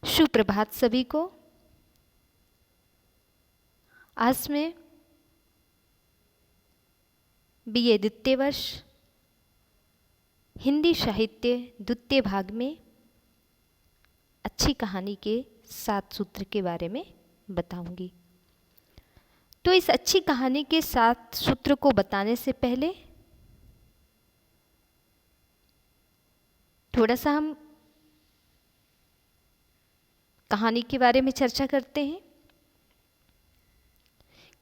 सुप्रभात सभी को। आज मैं बीए द्वितीय वर्ष हिंदी साहित्य द्वितीय भाग में अच्छी कहानी के 7 सूत्र के बारे में बताऊंगी। तो इस अच्छी कहानी के 7 सूत्र को बताने से पहले थोड़ा सा हम कहानी के बारे में चर्चा करते हैं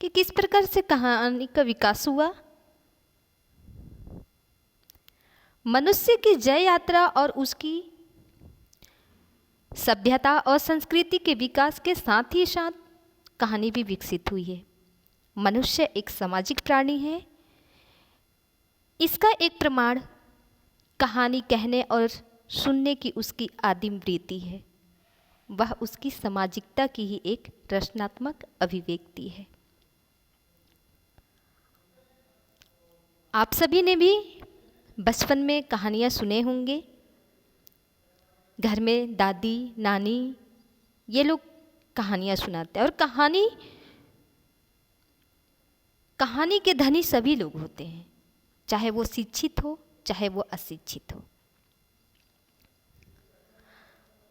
कि किस प्रकार से कहानी का विकास हुआ। मनुष्य की जय यात्रा और उसकी सभ्यता और संस्कृति के विकास के साथ ही साथ कहानी भी विकसित हुई है। मनुष्य एक सामाजिक प्राणी है। इसका एक प्रमाण कहानी कहने और सुनने की उसकी आदिम वृत्ति है। वह उसकी सामाजिकता की ही एक रचनात्मक अभिव्यक्ति है। आप सभी ने भी बचपन में कहानियाँ सुने होंगे। घर में दादी नानी ये लोग कहानियाँ सुनाते हैं और कहानी के धनी सभी लोग होते हैं, चाहे वो शिक्षित हो चाहे वो अशिक्षित हो।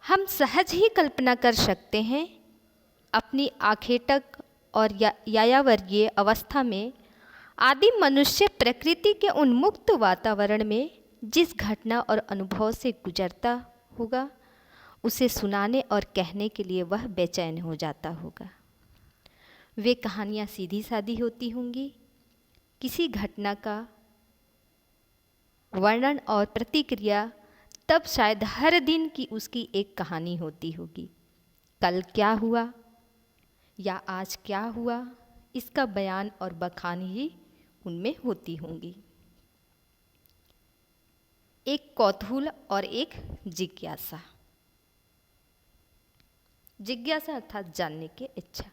हम सहज ही कल्पना कर सकते हैं अपनी आखेटक और यायावर्गीय अवस्था में आदिम मनुष्य प्रकृति के उन्मुक्त वातावरण में जिस घटना और अनुभव से गुजरता होगा उसे सुनाने और कहने के लिए वह बेचैन हो जाता होगा। वे कहानियाँ सीधी सादी होती होंगी। किसी घटना का वर्णन और प्रतिक्रिया तब शायद हर दिन की उसकी एक कहानी होती होगी। कल क्या हुआ या आज क्या हुआ, इसका बयान और बखान ही उनमें होती होंगी। एक कौतूहल और एक जिज्ञासा। जिज्ञासा अर्थात जानने की इच्छा।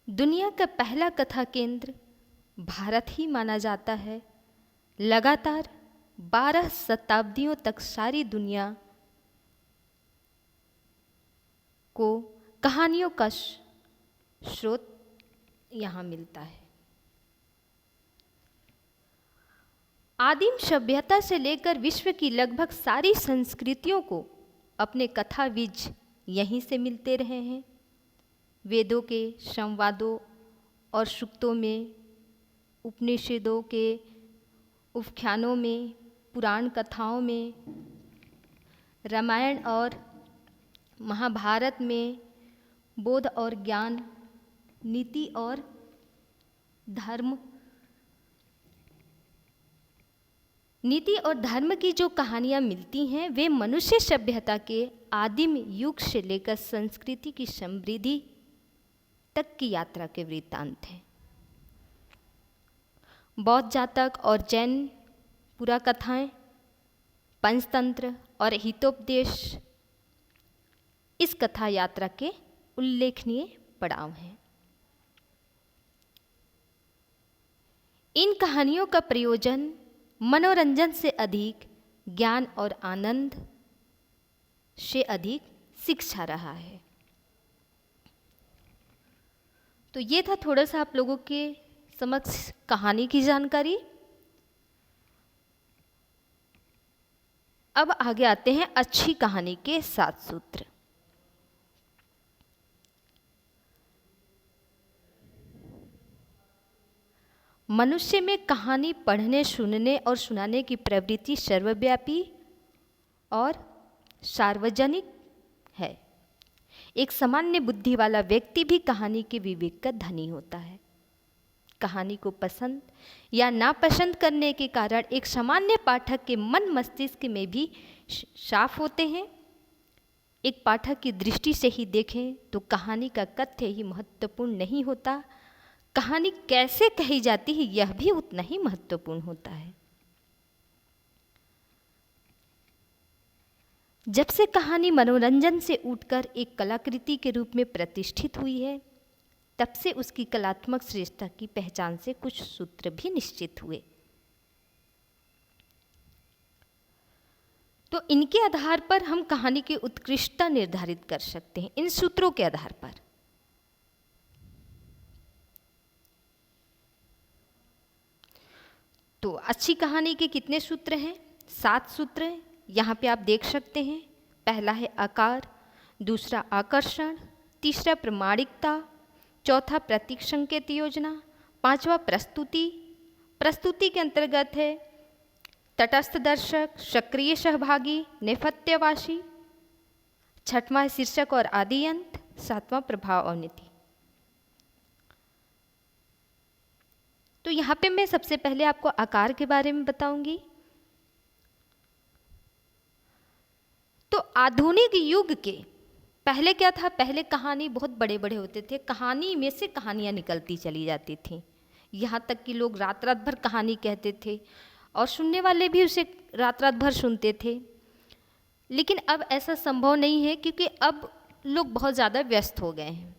दुनिया का पहला कथा केंद्र भारत ही माना जाता है। लगातार 12 शताब्दियों तक सारी दुनिया को कहानियों का स्रोत यहाँ मिलता है। आदिम सभ्यता से लेकर विश्व की लगभग सारी संस्कृतियों को अपने कथा बीज यहीं से मिलते रहे हैं। वेदों के संवादों और सूक्तों में, उपनिषदों के उपाख्यानों में, पुराण कथाओं में, रामायण और महाभारत में, बोध और ज्ञान, नीति और धर्म की जो कहानियाँ मिलती हैं वे मनुष्य सभ्यता के आदिम युग से लेकर संस्कृति की समृद्धि तक की यात्रा के वृत्तांत हैं। बौद्ध जातक और जैन पुराकथाएं, पंचतंत्र और हितोपदेश इस कथा यात्रा के उल्लेखनीय पड़ाव हैं। इन कहानियों का प्रयोजन मनोरंजन से अधिक ज्ञान और आनंद से अधिक शिक्षा रहा है। तो ये था थोड़ा सा आप लोगों के समक्ष कहानी की जानकारी। अब आगे आते हैं अच्छी कहानी के 7 सूत्र। मनुष्य में कहानी पढ़ने, सुनने और सुनाने की प्रवृत्ति सर्वव्यापी और सार्वजनिक है। एक सामान्य बुद्धि वाला व्यक्ति भी कहानी के विवेक का धनी होता है। कहानी को पसंद या नापसंद करने के कारण एक सामान्य पाठक के मन मस्तिष्क में भी साफ होते हैं। एक पाठक की दृष्टि से ही देखें तो कहानी का कथ्य ही महत्वपूर्ण नहीं होता, कहानी कैसे कही जाती है यह भी उतना ही महत्वपूर्ण होता है। जब से कहानी मनोरंजन से उठकर एक कलाकृति के रूप में प्रतिष्ठित हुई है तब से उसकी कलात्मक श्रेष्ठता की पहचान से कुछ सूत्र भी निश्चित हुए। तो इनके आधार पर हम कहानी की उत्कृष्टता निर्धारित कर सकते हैं, इन सूत्रों के आधार पर। तो अच्छी कहानी के कितने सूत्र हैं? 7 सूत्र हैं। यहाँ पे आप देख सकते हैं। पहला है आकार, दूसरा आकर्षण, तीसरा प्रामाणिकता, चौथा प्रतीक संकेत योजना, पांचवा प्रस्तुति। प्रस्तुति के अंतर्गत है तटस्थ दर्शक, सक्रिय सहभागी, नेपथ्यवासी। छठवां है शीर्षक और आदि अंत, सातवां प्रभाव और नीति। तो यहाँ पे मैं सबसे पहले आपको आकार के बारे में बताऊंगी। तो आधुनिक युग के पहले क्या था? पहले कहानी बहुत बड़े बड़े होते थे, कहानी में से कहानियाँ निकलती चली जाती थी। यहाँ तक कि लोग रात रात भर कहानी कहते थे और सुनने वाले भी उसे रात रात भर सुनते थे। लेकिन अब ऐसा संभव नहीं है, क्योंकि अब लोग बहुत ज़्यादा व्यस्त हो गए हैं।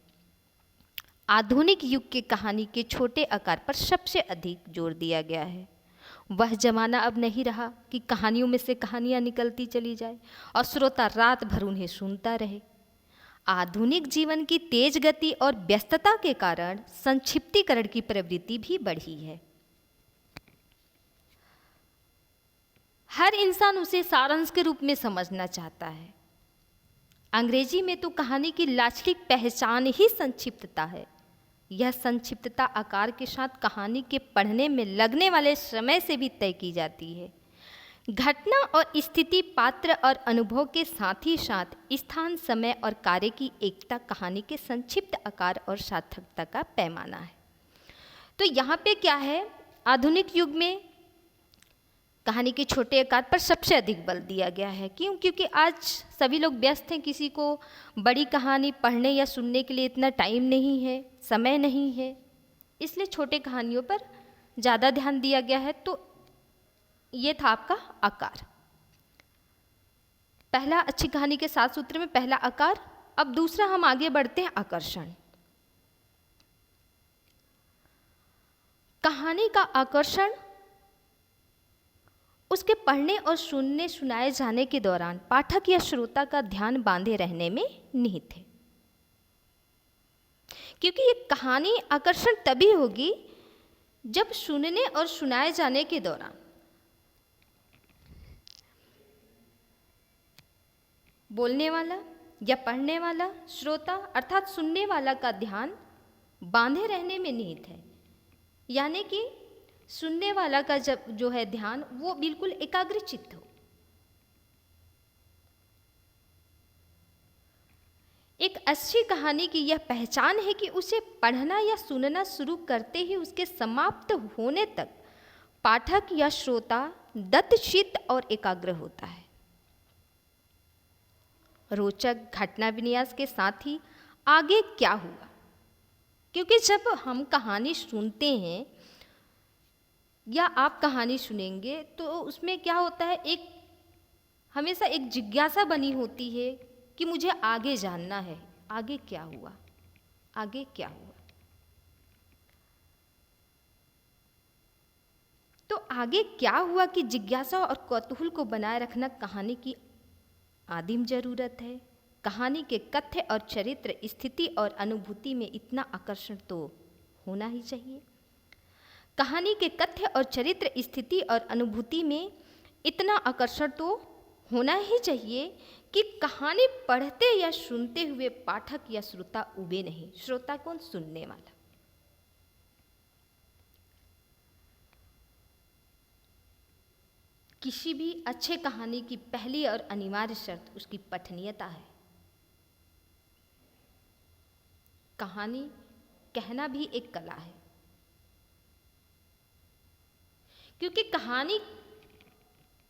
आधुनिक युग के कहानी के छोटे आकार पर सबसे अधिक जोर दिया गया है। वह जमाना अब नहीं रहा कि कहानियों में से कहानियाँ निकलती चली जाए और श्रोता रात भर उन्हें सुनता रहे। आधुनिक जीवन की तेज गति और व्यस्तता के कारण संक्षिप्तीकरण की प्रवृत्ति भी बढ़ी है। हर इंसान उसे सारांश के रूप में समझना चाहता है। अंग्रेजी में तो कहानी की लाक्षणिक पहचान ही संक्षिप्तता है। यह संक्षिप्तता आकार के साथ कहानी के पढ़ने में लगने वाले समय से भी तय की जाती है। घटना और स्थिति, पात्र और अनुभव के साथ ही साथ स्थान, समय और कार्य की एकता कहानी के संक्षिप्त आकार और सार्थकता का पैमाना है। तो यहाँ पे क्या है? आधुनिक युग में कहानी के छोटे आकार पर सबसे अधिक बल दिया गया है। क्यों? क्योंकि आज सभी लोग व्यस्त हैं, किसी को बड़ी कहानी पढ़ने या सुनने के लिए इतना टाइम नहीं है, समय नहीं है, इसलिए छोटे कहानियों पर ज़्यादा ध्यान दिया गया है। तो ये था आपका आकार। पहला अच्छी कहानी के 7 सूत्र में पहला आकार। अब दूसरा हम आगे बढ़ते हैं आकर्षण। कहानी का आकर्षण उसके पढ़ने और सुनने सुनाए जाने के दौरान पाठक या श्रोता का ध्यान बांधे रहने में निहित है। क्योंकि ये कहानी आकर्षण तभी होगी जब सुनने और सुनाए जाने के दौरान बोलने वाला या पढ़ने वाला श्रोता अर्थात सुनने वाला का ध्यान बांधे रहने में निहित है। यानी कि सुनने वाला का जब जो है ध्यान वो बिल्कुल एकाग्रचित्त हो। एक अच्छी कहानी की यह पहचान है कि उसे पढ़ना या सुनना शुरू करते ही उसके समाप्त होने तक पाठक या श्रोता दत्तचित्त और एकाग्र होता है। रोचक घटना विन्यास के साथ ही आगे क्या हुआ, क्योंकि जब हम कहानी सुनते हैं या आप कहानी सुनेंगे तो उसमें क्या होता है, एक हमेशा एक जिज्ञासा बनी होती है कि मुझे आगे जानना है, आगे क्या हुआ, आगे क्या हुआ। तो आगे क्या हुआ कि जिज्ञासा और कौतूहल को बनाए रखना कहानी की आदिम जरूरत है। कहानी के कथ्य और चरित्र, स्थिति और अनुभूति में इतना आकर्षण तो होना ही चाहिए। कहानी के कथ्य और चरित्र, स्थिति और अनुभूति में इतना आकर्षण तो होना ही चाहिए कि कहानी पढ़ते या सुनते हुए पाठक या श्रोता उबे नहीं। श्रोता कौन? सुनने वाला। किसी भी अच्छे कहानी की पहली और अनिवार्य शर्त उसकी पठनीयता है। कहानी कहना भी एक कला है, क्योंकि कहानी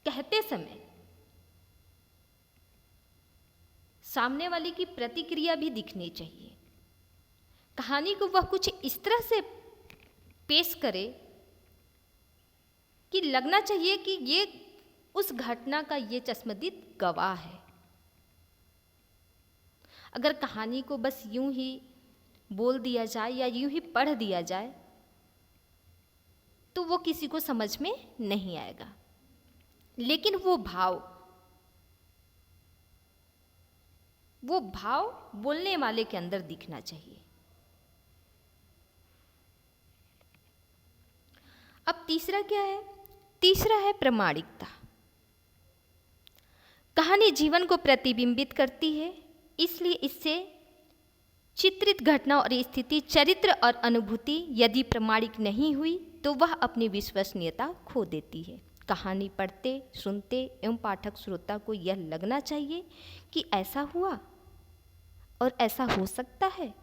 कहते समय सामने वाले की प्रतिक्रिया भी दिखनी चाहिए। कहानी को वह कुछ इस तरह से पेश करे कि लगना चाहिए कि ये उस घटना का ये चश्मदीद गवाह है। अगर कहानी को बस यूं ही बोल दिया जाए या यूं ही पढ़ दिया जाए तो वो किसी को समझ में नहीं आएगा। लेकिन वो भाव, वो भाव बोलने वाले के अंदर दिखना चाहिए। अब तीसरा क्या है? तीसरा है प्रामाणिकता। कहानी जीवन को प्रतिबिंबित करती है, इसलिए इससे चित्रित घटना और स्थिति, चरित्र और अनुभूति यदि प्रामाणिक नहीं हुई तो वह अपनी विश्वसनीयता खो देती है। कहानी पढ़ते, सुनते एवं पाठक श्रोता को यह लगना चाहिए कि ऐसा हुआ और ऐसा हो सकता है।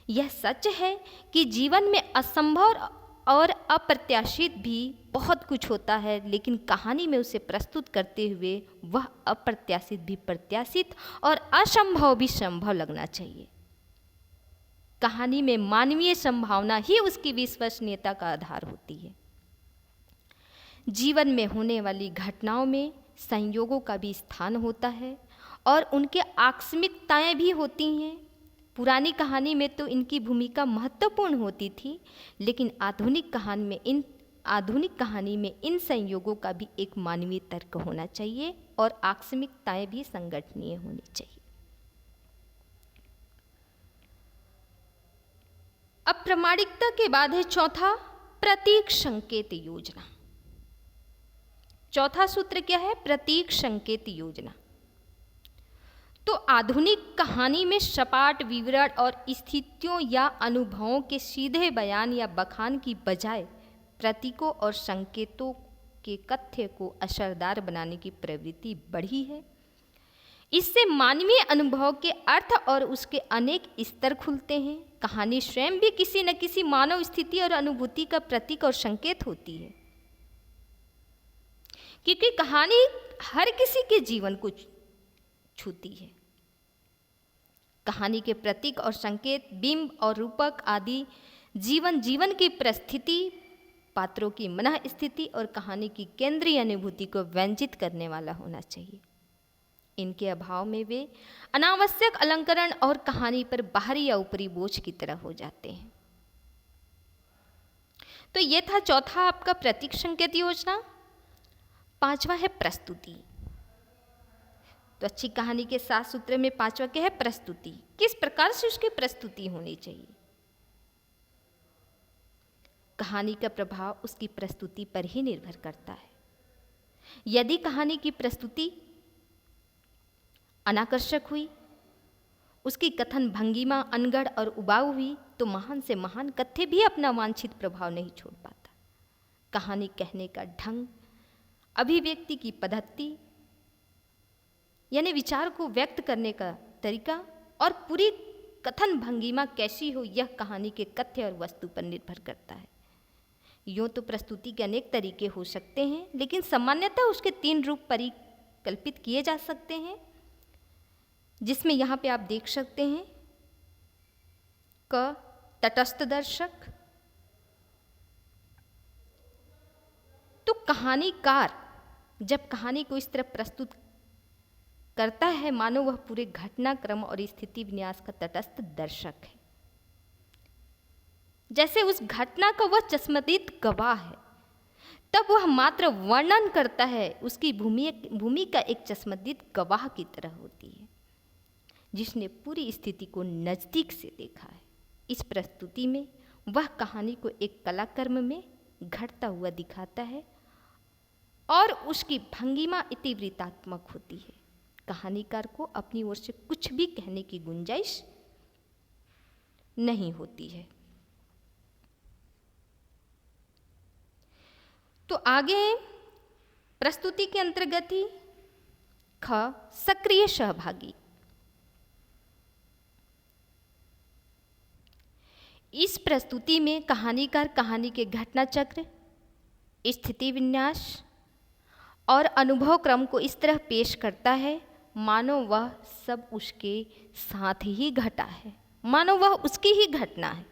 यह सच है कि जीवन में असंभव और अप्रत्याशित भी बहुत कुछ होता है, लेकिन कहानी में उसे प्रस्तुत करते हुए वह अप्रत्याशित भी प्रत्याशित और असंभव भी संभव लगना चाहिए। कहानी में मानवीय संभावना ही उसकी विश्वसनीयता का आधार होती है। जीवन में होने वाली घटनाओं में संयोगों का भी स्थान होता है और उनके आकस्मिकताएं भी होती हैं। पुरानी कहानी में तो इनकी भूमिका महत्वपूर्ण होती थी, लेकिन आधुनिक कहानी में इन संयोगों का भी एक मानवीय तर्क होना चाहिए और आकस्मिकताएं भी संगठनीय होनी चाहिए। अब प्रामाणिकता के बाद है चौथा, प्रतीक संकेत योजना। चौथा सूत्र क्या है? प्रतीक संकेत योजना। तो आधुनिक कहानी में सपाट विवरण और स्थितियों या अनुभवों के सीधे बयान या बखान की बजाय प्रतीकों और संकेतों के कथ्य को असरदार बनाने की प्रवृत्ति बढ़ी है। इससे मानवीय अनुभव के अर्थ और उसके अनेक स्तर खुलते हैं। कहानी स्वयं भी किसी न किसी मानव स्थिति और अनुभूति का प्रतीक और संकेत होती है, क्योंकि कहानी हर किसी के जीवन को छूती है। कहानी के प्रतीक और संकेत, बिंब और रूपक आदि जीवन की परिस्थिति, पात्रों की मनः स्थिति और कहानी की केंद्रीय अनुभूति को व्यंजित करने वाला होना चाहिए। इनके अभाव में वे अनावश्यक अलंकरण और कहानी पर बाहरी या ऊपरी बोझ की तरह हो जाते हैं। तो ये था चौथा आपका प्रतीक संकेत योजना। पांचवा है प्रस्तुति। तो अच्छी कहानी के 7 सूत्र में पांचवा क्या है? प्रस्तुति। किस प्रकार से उसकी प्रस्तुति होनी चाहिए? कहानी का प्रभाव उसकी प्रस्तुति पर ही निर्भर करता है। यदि कहानी की प्रस्तुति अनाकर्षक हुई, उसकी कथन भंगिमा अनगढ़ और उबाऊ हुई, तो महान से महान कथ्य भी अपना वांछित प्रभाव नहीं छोड़ पाता। कहानी कहने का ढंग, अभिव्यक्ति की पद्धति यानी विचार को व्यक्त करने का तरीका और पूरी कथन भंगिमा कैसी हो, यह कहानी के कथ्य और वस्तु पर निर्भर करता है। यूँ तो प्रस्तुति के अनेक तरीके हो सकते हैं, लेकिन सामान्यतः उसके 3 रूप परिकल्पित किए जा सकते हैं, जिसमें यहाँ पे आप देख सकते हैं। क, तटस्थ दर्शक। तो कहानीकार जब कहानी को इस तरह प्रस्तुत करता है मानो वह पूरे घटनाक्रम और स्थिति विन्यास का तटस्थ दर्शक है, जैसे उस घटना का वह चश्मदीद गवाह है, तब वह मात्र वर्णन करता है, उसकी भूमिका एक चश्मदीद गवाह की तरह होती है, जिसने पूरी स्थिति को नज़दीक से देखा है। इस प्रस्तुति में वह कहानी को एक कलाकर्म में घटता हुआ दिखाता है और उसकी भंगिमा इतिवृत्तात्मक होती है। कहानीकार को अपनी ओर से कुछ भी कहने की गुंजाइश नहीं होती है। तो आगे प्रस्तुति के अंतर्गत ही ख, सक्रिय सहभागी। इस प्रस्तुति में कहानीकार कहानी के घटना चक्र, स्थिति विन्यास और अनुभव क्रम को इस तरह पेश करता है मानो वह सब उसके साथ ही घटा है, मानो वह उसकी ही घटना है,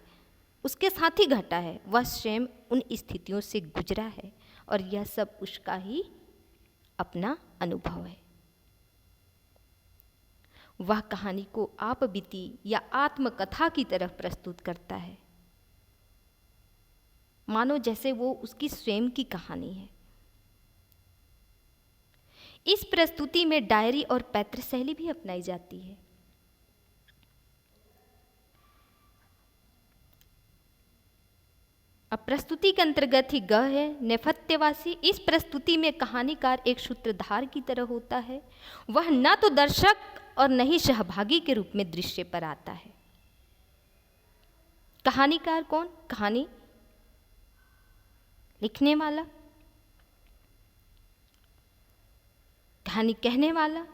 उसके साथ ही घटा है, वह स्वयं उन स्थितियों से गुजरा है और यह सब उसका ही अपना अनुभव है। वह कहानी को आपबीती या आत्मकथा की तरफ प्रस्तुत करता है, मानो जैसे वो उसकी स्वयं की कहानी है। इस प्रस्तुति में डायरी और पैतृ शैली भी अपनाई जाती है। अब प्रस्तुति के अंतर्गत ही ग है नेपथ्यवासी। इस प्रस्तुति में कहानीकार एक सूत्रधार की तरह होता है। वह न तो दर्शक और न ही सहभागी के रूप में दृश्य पर आता है। कहानीकार कौन? कहानी लिखने वाला, कहानी कहने वाला।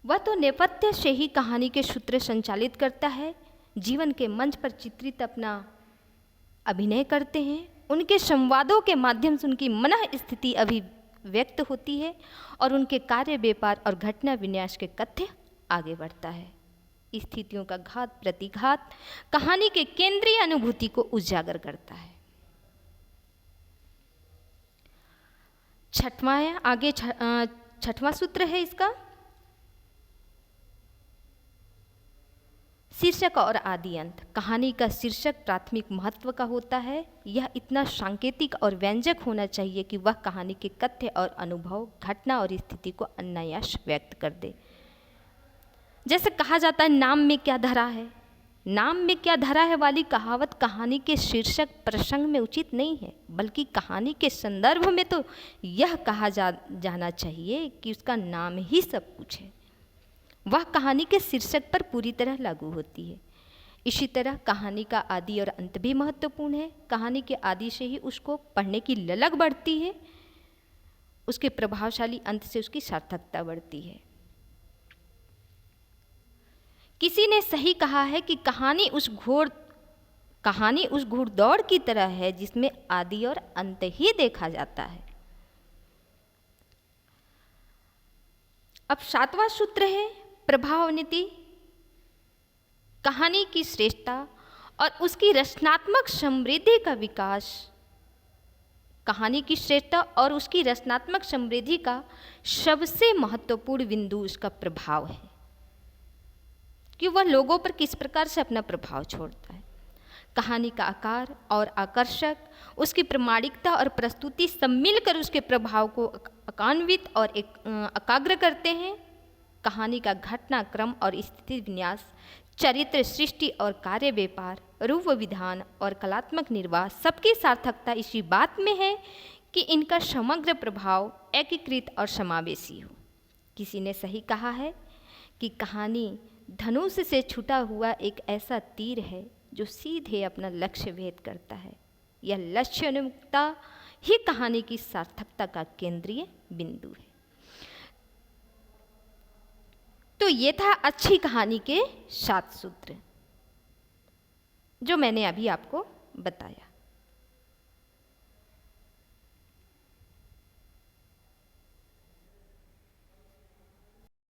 वह तो नेपथ्य से ही कहानी के सूत्र संचालित करता है। जीवन के मंच पर चित्रित अपना अभिनय करते हैं। उनके संवादों के माध्यम से उनकी मन स्थिति अभिव्यक्त होती है और उनके कार्य व्यापार और घटना विन्यास के कथ्य आगे बढ़ता है। स्थितियों का घात प्रतिघात कहानी के केंद्रीय अनुभूति को उजागर करता है। छठवां सूत्र है इसका शीर्षक और आदि अंत। कहानी का शीर्षक प्राथमिक महत्व का होता है। यह इतना सांकेतिक और व्यंजक होना चाहिए कि वह कहानी के कथ्य और अनुभव, घटना और स्थिति को अनायास व्यक्त कर दे। जैसे कहा जाता है नाम में क्या धरा है, नाम में क्या धरा है वाली कहावत कहानी के शीर्षक प्रसंग में उचित नहीं है, बल्कि कहानी के संदर्भ में तो यह कहा जाना चाहिए कि उसका नाम ही सब कुछ है। वह कहानी के शीर्षक पर पूरी तरह लागू होती है। इसी तरह कहानी का आदि और अंत भी महत्वपूर्ण है। कहानी के आदि से ही उसको पढ़ने की ललक बढ़ती है, उसके प्रभावशाली अंत से उसकी सार्थकता बढ़ती है। किसी ने सही कहा है कि कहानी उस घुड़दौड़ की तरह है जिसमें आदि और अंत ही देखा जाता है। अब 7वां सूत्र है प्रभावनीति। कहानी की श्रेष्ठता और उसकी रचनात्मक समृद्धि का विकास। कहानी की श्रेष्ठता और उसकी रचनात्मक समृद्धि का सबसे महत्वपूर्ण बिंदु उसका प्रभाव है कि वह लोगों पर किस प्रकार से अपना प्रभाव छोड़ता है। कहानी का आकार और आकर्षक, उसकी प्रामाणिकता और प्रस्तुति सब मिलकर उसके प्रभाव को आकान्वित और एकाग्र करते हैं। कहानी का घटनाक्रम और स्थिति विन्यास, चरित्र सृष्टि और कार्य व्यापार, रूप विधान और कलात्मक निर्वाह सबकी सार्थकता इसी बात में है कि इनका समग्र प्रभाव एकीकृत और समावेशी हो। किसी ने सही कहा है कि कहानी धनुष से छूटा हुआ एक ऐसा तीर है जो सीधे अपना लक्ष्य भेद करता है। यह लक्ष्योन्मुखता ही कहानी की सार्थकता का केंद्रीय बिंदु है। तो ये था अच्छी कहानी के 7 सूत्र जो मैंने अभी आपको बताया।